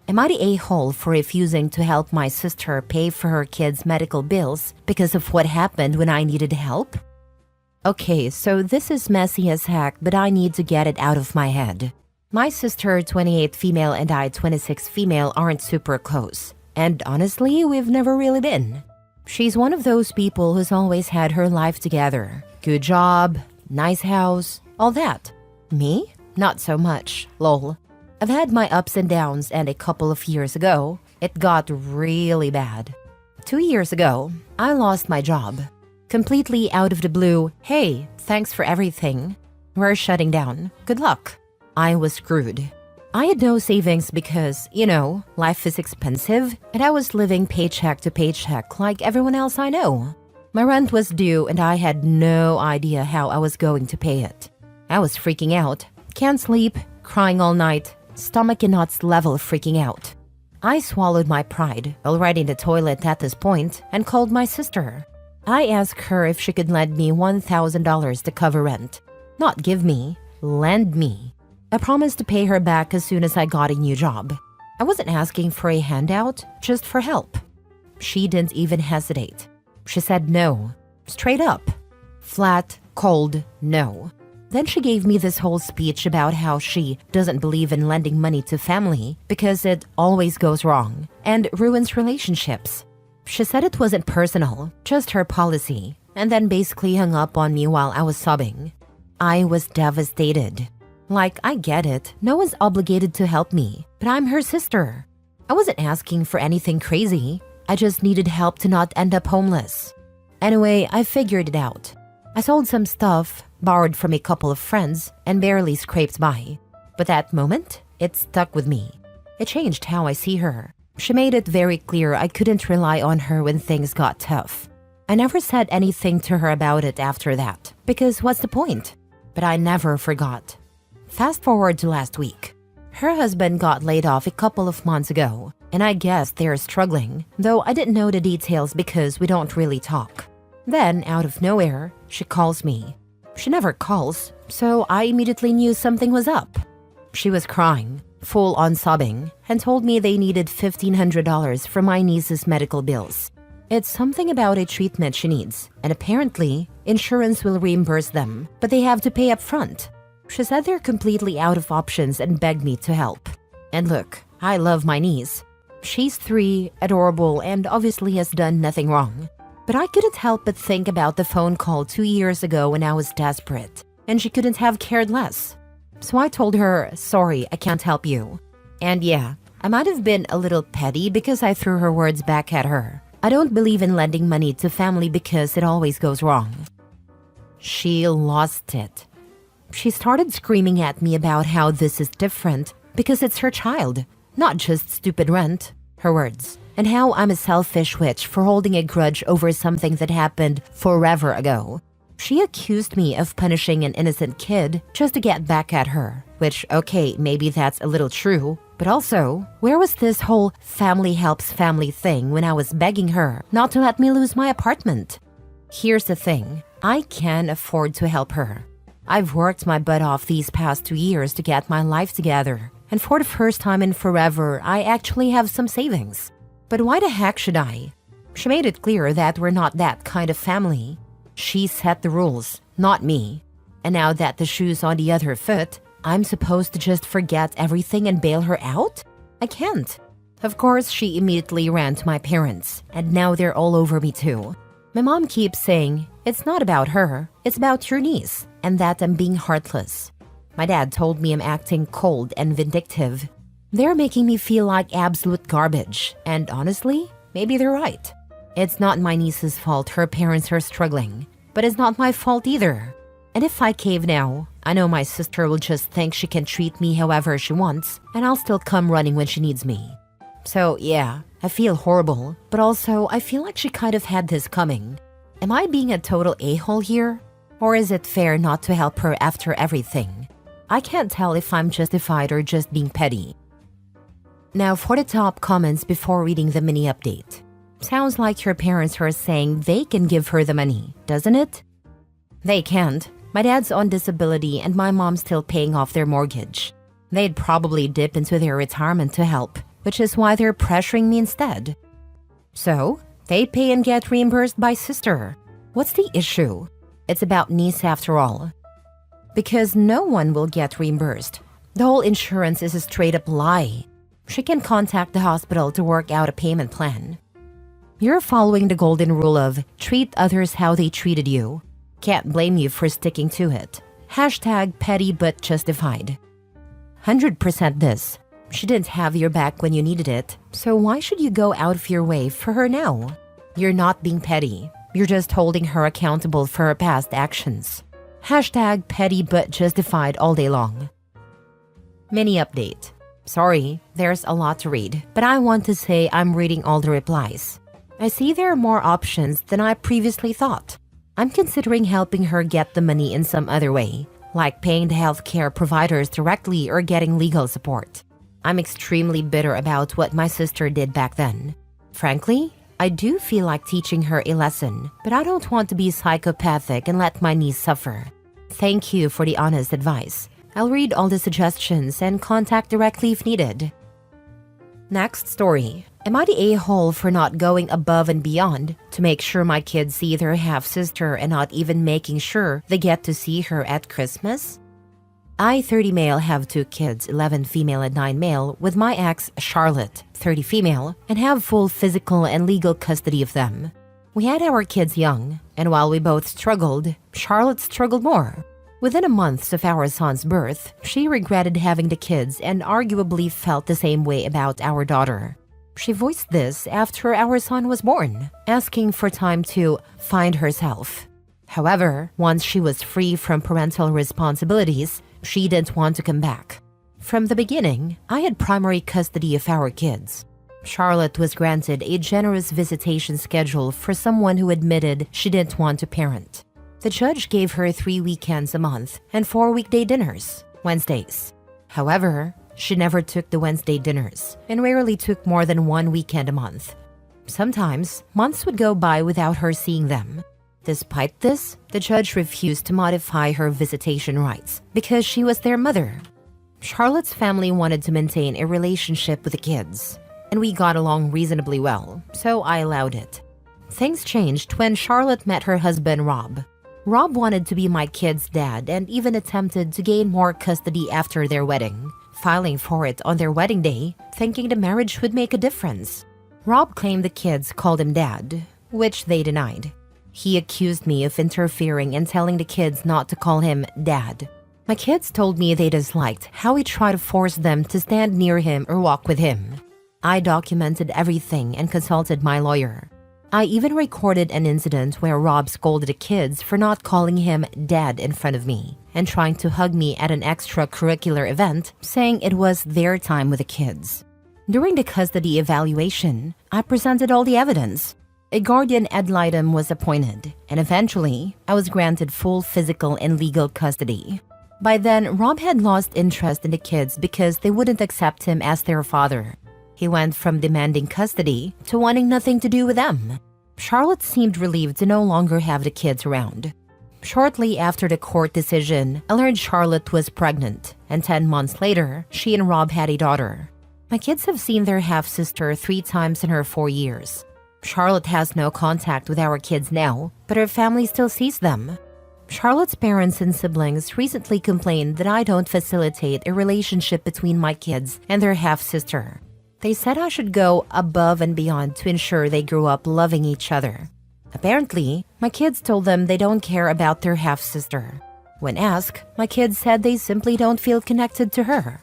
Am I the a-hole for refusing to help my sister pay for her kids' medical bills because of what happened when I needed help? Okay, so this is messy as heck, but I need to get it out of my head. My sister, 28 female, and I, 26 female, aren't super close. And honestly, we've never really been. She's one of those people who's always had her life together. Good job, nice house, all that. Me? Not so much, lol. I've had my ups and downs, and a couple of years ago, it got really bad. 2 years ago, I lost my job. Completely out of the blue, hey, thanks for everything. We're shutting down. Good luck. I was screwed. I had no savings because, life is expensive, and I was living paycheck to paycheck like everyone else I know. My rent was due, and I had no idea how I was going to pay it. I was freaking out. Can't sleep, crying all night, stomach in knots level freaking out. I swallowed my pride, already in the toilet at this point, and called my sister. I asked her if she could lend me $1,000 to cover rent. Not give me, lend me. I promised to pay her back as soon as I got a new job. I wasn't asking for a handout, just for help. She didn't even hesitate. She said no, straight up. Flat, cold, no. Then she gave me this whole speech about how she doesn't believe in lending money to family because it always goes wrong and ruins relationships. She said it wasn't personal, just her policy, and then basically hung up on me while I was sobbing. I was devastated. Like, I get it, no one's obligated to help me, but I'm her sister. I wasn't asking for anything crazy. I just needed help to not end up homeless. Anyway, I figured it out. I sold some stuff, borrowed from a couple of friends, and barely scraped by. But that moment, it stuck with me. It changed how I see her. She made it very clear I couldn't rely on her when things got tough. I never said anything to her about it after that, because what's the point? But I never forgot. Fast forward to last week. Her husband got laid off a couple of months ago, and I guess they're struggling, though I didn't know the details because we don't really talk. Then, out of nowhere, she calls me. She never calls, so I immediately knew something was up. She was crying, full on sobbing, and told me they needed $1,500 for my niece's medical bills. It's something about a treatment she needs, and apparently, insurance will reimburse them, but they have to pay up front. She said they're completely out of options and begged me to help. And look, I love my niece. She's 3, adorable, and obviously has done nothing wrong. But I couldn't help but think about the phone call 2 years ago when I was desperate, and she couldn't have cared less. So I told her, sorry, I can't help you. And yeah, I might have been a little petty because I threw her words back at her. I don't believe in lending money to family because it always goes wrong. She lost it. She started screaming at me about how this is different because it's her child, not just stupid rent, her words, and how I'm a selfish witch for holding a grudge over something that happened forever ago. She accused me of punishing an innocent kid just to get back at her, which, okay, maybe that's a little true, but also, where was this whole family helps family thing when I was begging her not to let me lose my apartment? Here's the thing, I can afford to help her. I've worked my butt off these past 2 years to get my life together, and for the first time in forever, I actually have some savings. But why the heck should I? She made it clear that we're not that kind of family. She set the rules, not me. And now that the shoe's on the other foot, I'm supposed to just forget everything and bail her out? I can't. Of course, she immediately ran to my parents, and now they're all over me too. My mom keeps saying, it's not about her, it's about your niece, and that I'm being heartless. My dad told me I'm acting cold and vindictive. They're making me feel like absolute garbage, and honestly, maybe they're right. It's not my niece's fault her parents are struggling, but it's not my fault either. And if I cave now, I know my sister will just think she can treat me however she wants, and I'll still come running when she needs me. So yeah, I feel horrible, but also I feel like she kind of had this coming. Am I being a total a-hole here? Or is it fair not to help her after everything? I can't tell if I'm justified or just being petty. Now for the top comments before reading the mini update. Sounds like her parents are saying they can give her the money, doesn't it? They can't. My dad's on disability and my mom's still paying off their mortgage. They'd probably dip into their retirement to help, which is why they're pressuring me instead. So, they pay and get reimbursed by sister. What's the issue? It's about niece after all. Because no one will get reimbursed. The whole insurance is a straight-up lie. She can contact the hospital to work out a payment plan. You're following the golden rule of treat others how they treated you. Can't blame you for sticking to it. Hashtag petty but justified. 100% this. She didn't have your back when you needed it, so why should you go out of your way for her now? You're not being petty. You're just holding her accountable for her past actions. Hashtag petty but justified all day long. Mini update. Sorry, there's a lot to read, but I want to say I'm reading all the replies. I see there are more options than I previously thought. I'm considering helping her get the money in some other way, like paying the healthcare providers directly or getting legal support. I'm extremely bitter about what my sister did back then. Frankly, I do feel like teaching her a lesson, but I don't want to be psychopathic and let my niece suffer. Thank you for the honest advice. I'll read all the suggestions and contact directly if needed. Next story. Am I the a-hole for not going above and beyond to make sure my kids see their half-sister and not even making sure they get to see her at Christmas? I, 30 male, have 2 kids, 11 female and 9 male, with my ex, Charlotte, 30 female, and have full physical and legal custody of them. We had our kids young, and while we both struggled, Charlotte struggled more. Within a month of our son's birth, she regretted having the kids and arguably felt the same way about our daughter. She voiced this after our son was born, asking for time to find herself. However, once she was free from parental responsibilities, she didn't want to come back. From the beginning, I had primary custody of our kids. Charlotte was granted a generous visitation schedule for someone who admitted she didn't want to parent. The judge gave her 3 weekends a month and 4 weekday dinners, Wednesdays. However, she never took the Wednesday dinners and rarely took more than 1 weekend a month. Sometimes, months would go by without her seeing them. Despite this, the judge refused to modify her visitation rights because she was their mother. Charlotte's family wanted to maintain a relationship with the kids, and we got along reasonably well, so I allowed it. Things changed when Charlotte met her husband, Rob. Rob wanted to be my kid's dad and even attempted to gain more custody after their wedding, filing for it on their wedding day, thinking the marriage would make a difference. Rob claimed the kids called him dad, which they denied. He accused me of interfering and telling the kids not to call him dad. My kids told me they disliked how he tried to force them to stand near him or walk with him. I documented everything and consulted my lawyer. I even recorded an incident where Rob scolded the kids for not calling him dad in front of me and trying to hug me at an extracurricular event, saying it was their time with the kids. During the custody evaluation, I presented all the evidence. A guardian ad litem was appointed, and eventually, I was granted full physical and legal custody. By then, Rob had lost interest in the kids because they wouldn't accept him as their father. He went from demanding custody to wanting nothing to do with them. Charlotte seemed relieved to no longer have the kids around. Shortly after the court decision, I learned Charlotte was pregnant, and 10 months later, she and Rob had a daughter. My kids have seen their half-sister 3 times in her 4 years. Charlotte has no contact with our kids now, but her family still sees them. Charlotte's parents and siblings recently complained that I don't facilitate a relationship between my kids and their half-sister. They said I should go above and beyond to ensure they grew up loving each other. Apparently, my kids told them they don't care about their half-sister. When asked, my kids said they simply don't feel connected to her.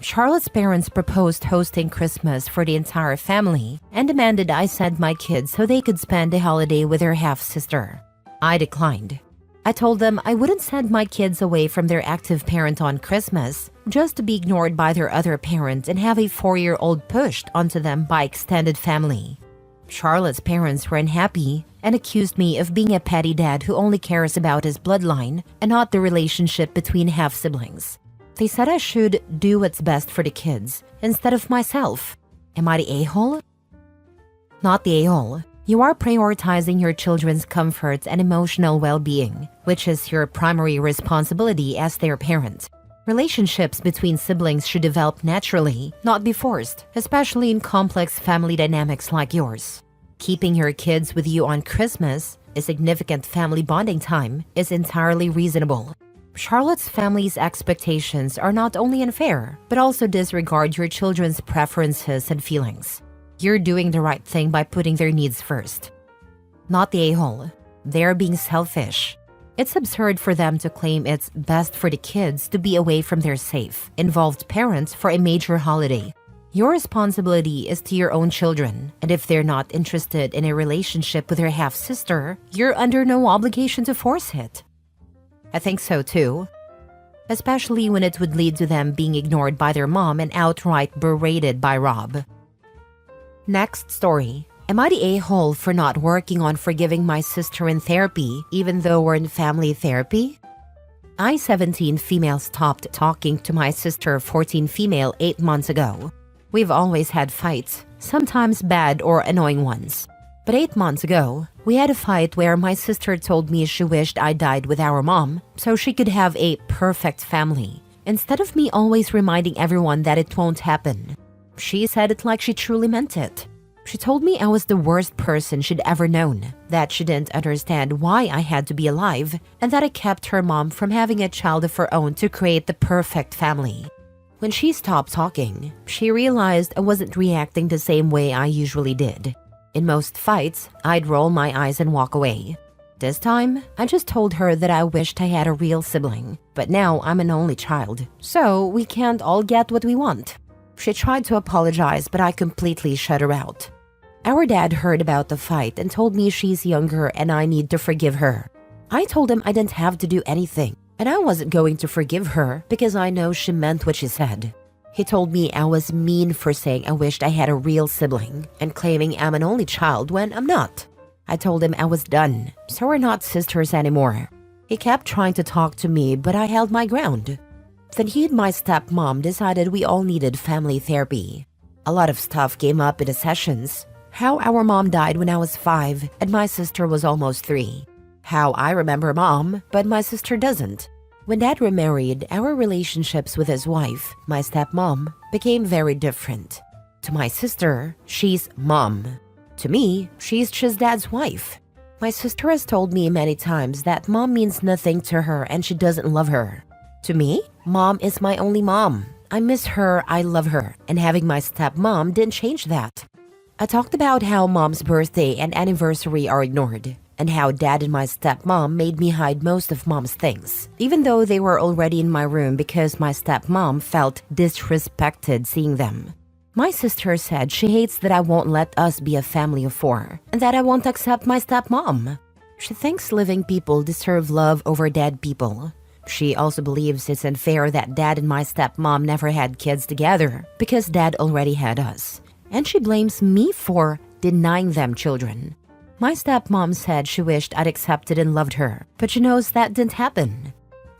Charlotte's parents proposed hosting Christmas for the entire family and demanded I send my kids so they could spend the holiday with their half-sister. I declined. I told them I wouldn't send my kids away from their active parent on Christmas just to be ignored by their other parent and have a 4-year-old pushed onto them by extended family. Charlotte's parents were unhappy and accused me of being a petty dad who only cares about his bloodline and not the relationship between half-siblings. They said I should do what's best for the kids instead of myself. Am I the a-hole? Not the a-hole. You are prioritizing your children's comfort and emotional well-being, which is your primary responsibility as their parent. Relationships between siblings should develop naturally, not be forced, especially in complex family dynamics like yours. Keeping your kids with you on Christmas, a significant family bonding time, is entirely reasonable. Charlotte's family's expectations are not only unfair, but also disregard your children's preferences and feelings. You're doing the right thing by putting their needs first. Not the a-hole. They're being selfish. It's absurd for them to claim it's best for the kids to be away from their safe, involved parents for a major holiday. Your responsibility is to your own children, and if they're not interested in a relationship with their half-sister, you're under no obligation to force it. I think so too. Especially when it would lead to them being ignored by their mom and outright berated by Rob. Next story. Am I the a-hole for not working on forgiving my sister in therapy, even though we're in family therapy? I, 17 female, stopped talking to my sister, 14 female, 8 months ago. We've always had fights, sometimes bad or annoying ones. But 8 months ago, we had a fight where my sister told me she wished I died with our mom so she could have a perfect family, instead of me always reminding everyone that it won't happen. She said it like she truly meant it. She told me I was the worst person she'd ever known, that she didn't understand why I had to be alive, and that I kept her mom from having a child of her own to create the perfect family. When she stopped talking, she realized I wasn't reacting the same way I usually did. In most fights, I'd roll my eyes and walk away. This time, I just told her that I wished I had a real sibling, but now I'm an only child, so we can't all get what we want. She tried to apologize, but I completely shut her out. Our dad heard about the fight and told me she's younger and I need to forgive her. I told him I didn't have to do anything, and I wasn't going to forgive her because I know she meant what she said. He told me I was mean for saying I wished I had a real sibling and claiming I'm an only child when I'm not. I told him I was done, so we're not sisters anymore. He kept trying to talk to me, but I held my ground. Then he and my stepmom decided we all needed family therapy. A lot of stuff came up in the sessions. How our mom died when I was 5 and my sister was almost 3. How I remember mom, but my sister doesn't. When dad remarried, our relationships with his wife, my stepmom, became very different. To my sister, she's mom. To me, she's just dad's wife. My sister has told me many times that mom means nothing to her and she doesn't love her. To me, mom is my only mom. I miss her, I love her, and having my stepmom didn't change that. I talked about how mom's birthday and anniversary are ignored, and how dad and my stepmom made me hide most of mom's things, even though they were already in my room because my stepmom felt disrespected seeing them. My sister said she hates that I won't let us be a family of 4, and that I won't accept my stepmom. She thinks living people deserve love over dead people. She also believes it's unfair that dad and my stepmom never had kids together because dad already had us. And she blames me for denying them children. My stepmom said she wished I'd accepted and loved her, but she knows that didn't happen.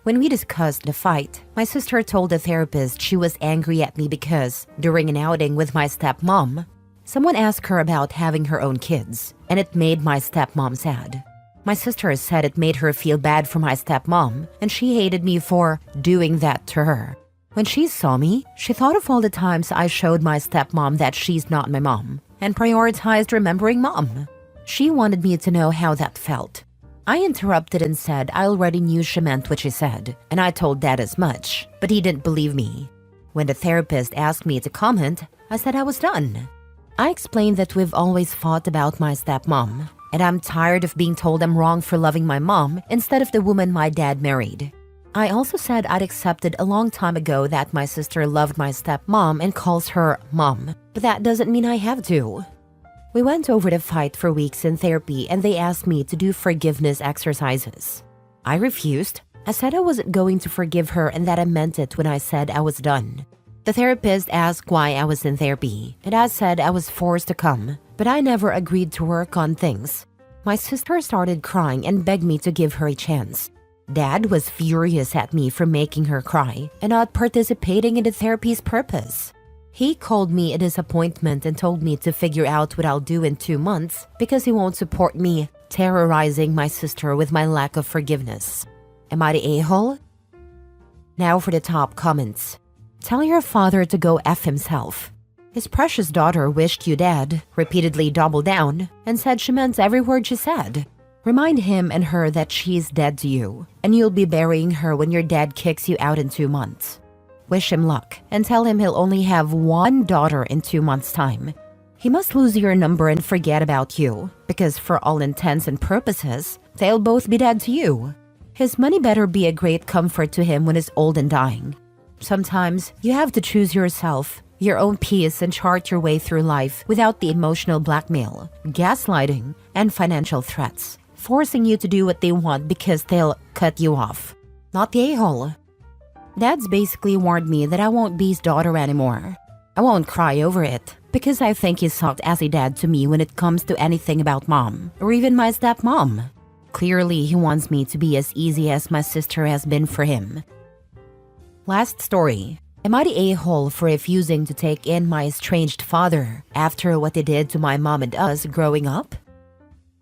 When we discussed the fight, my sister told the therapist she was angry at me because, during an outing with my stepmom, someone asked her about having her own kids, and it made my stepmom sad. My sister said it made her feel bad for my stepmom, and she hated me for doing that to her. When she saw me, she thought of all the times I showed my stepmom that she's not my mom, and prioritized remembering mom. She wanted me to know how that felt. I interrupted and said I already knew she meant what she said, and I told dad as much, but he didn't believe me. When the therapist asked me to comment, I said I was done. I explained that we've always fought about my stepmom, and I'm tired of being told I'm wrong for loving my mom instead of the woman my dad married. I also said I'd accepted a long time ago that my sister loved my stepmom and calls her mom, but that doesn't mean I have to. We went over the fight for weeks in therapy and they asked me to do forgiveness exercises. I refused. I said I wasn't going to forgive her and that I meant it when I said I was done. The therapist asked why I was in therapy, and I said I was forced to come, but I never agreed to work on things. My sister started crying and begged me to give her a chance. Dad was furious at me for making her cry and not participating in the therapy's purpose. He called me a disappointment and told me to figure out what I'll do in 2 months because he won't support me terrorizing my sister with my lack of forgiveness. Am I the a-hole? Now for the top comments. Tell your father to go F himself. His precious daughter wished you dead, repeatedly doubled down, and said she meant every word she said. Remind him and her that she's dead to you, and you'll be burying her when your dad kicks you out in 2 months. Wish him luck, and tell him he'll only have one daughter in 2 months' time. He must lose your number and forget about you, because for all intents and purposes, they'll both be dead to you. His money better be a great comfort to him when he's old and dying. Sometimes, you have to choose yourself, your own peace, and chart your way through life without the emotional blackmail, gaslighting, and financial threats, forcing you to do what they want because they'll cut you off. Not the a-hole. Dad's basically warned me that I won't be his daughter anymore. I won't cry over it, because I think he sucked as a dad to me when it comes to anything about mom, or even my stepmom. Clearly, he wants me to be as easy as my sister has been for him. Last story. Am I the a-hole for refusing to take in my estranged father after what they did to my mom and us growing up?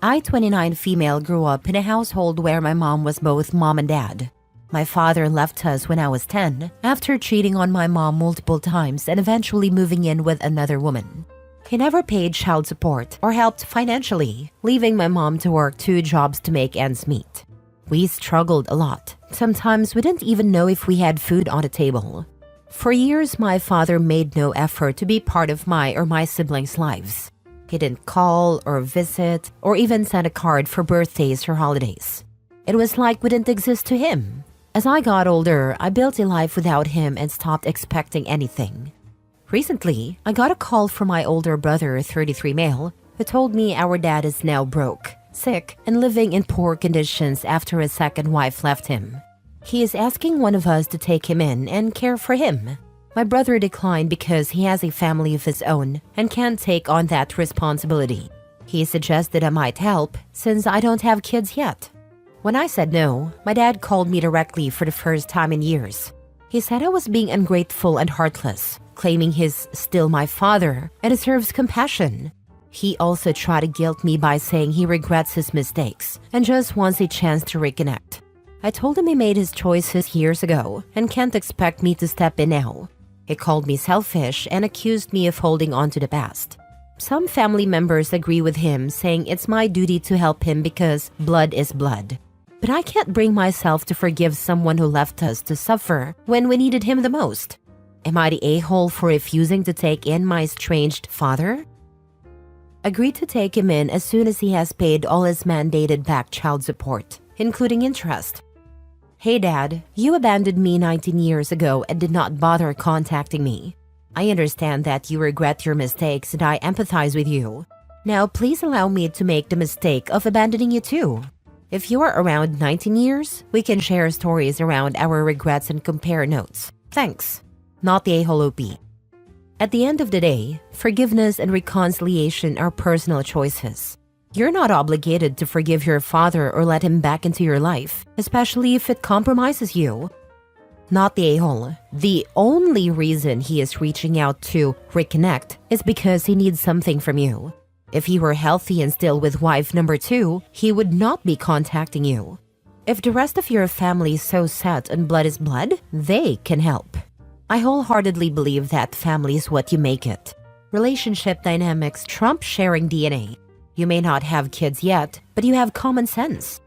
I, 29 female, grew up in a household where my mom was both mom and dad. My father left us when I was 10 after cheating on my mom multiple times and eventually moving in with another woman. He never paid child support or helped financially, leaving my mom to work 2 jobs to make ends meet. We struggled a lot. Sometimes we didn't even know if we had food on the table. For years, my father made no effort to be part of my or my siblings' lives. He didn't call or visit or even send a card for birthdays or holidays. It was like we didn't exist to him. As I got older, I built a life without him and stopped expecting anything. Recently, I got a call from my older brother, 33 male, who told me our dad is now broke, sick, and living in poor conditions after his second wife left him. He is asking one of us to take him in and care for him. My brother declined because he has a family of his own and can't take on that responsibility. He suggested I might help since I don't have kids yet. When I said no, my dad called me directly for the first time in years. He said I was being ungrateful and heartless, claiming he's still my father and deserves compassion. He also tried to guilt me by saying he regrets his mistakes and just wants a chance to reconnect. I told him he made his choices years ago and can't expect me to step in now. He called me selfish and accused me of holding on to the past. Some family members agree with him, saying it's my duty to help him because blood is blood. But I can't bring myself to forgive someone who left us to suffer when we needed him the most. Am I the a-hole for refusing to take in my estranged father? Agreed to take him in as soon as he has paid all his mandated back child support, including interest. Hey Dad, you abandoned me 19 years ago and did not bother contacting me. I understand that you regret your mistakes and I empathize with you. Now please allow me to make the mistake of abandoning you too. If you are around 19 years, we can share stories around our regrets and compare notes. Thanks. Not the a-hole OP. At the end of the day, forgiveness and reconciliation are personal choices. You're not obligated to forgive your father or let him back into your life, especially if it compromises you. Not the a-hole. The only reason he is reaching out to reconnect is because he needs something from you. If he were healthy and still with wife number 2, he would not be contacting you. If the rest of your family is so set on blood is blood, they can help. I wholeheartedly believe that family is what you make it. Relationship dynamics trump sharing DNA. You may not have kids yet, but you have common sense.